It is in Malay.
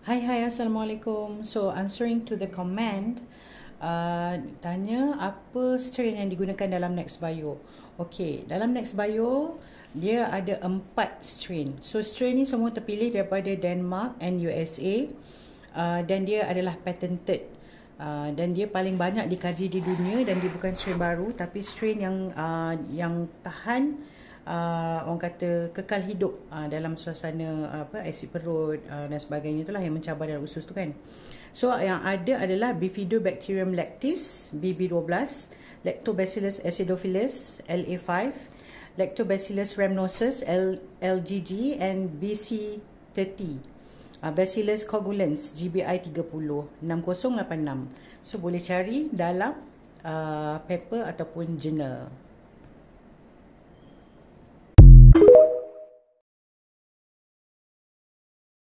Hai, Assalamualaikum. So, answering to the comment, tanya apa strain yang digunakan dalam NextBio. Okay, dalam NextBio, dia ada 4 strain. So, strain ni semua terpilih daripada Denmark and USA. Dan dia adalah patented. Dan dia paling banyak dikaji di dunia dan dia bukan strain baru, tapi strain yang tahan orang kata kekal hidup dalam suasana asid perut dan sebagainya, itulah yang mencabar dalam usus tu kan. So yang ada adalah Bifidobacterium lactis BB12, Lactobacillus acidophilus LA5, Lactobacillus rhamnosus LGG, and BC30, Bacillus coagulans GBI 30 6086. So boleh cari dalam paper ataupun journal.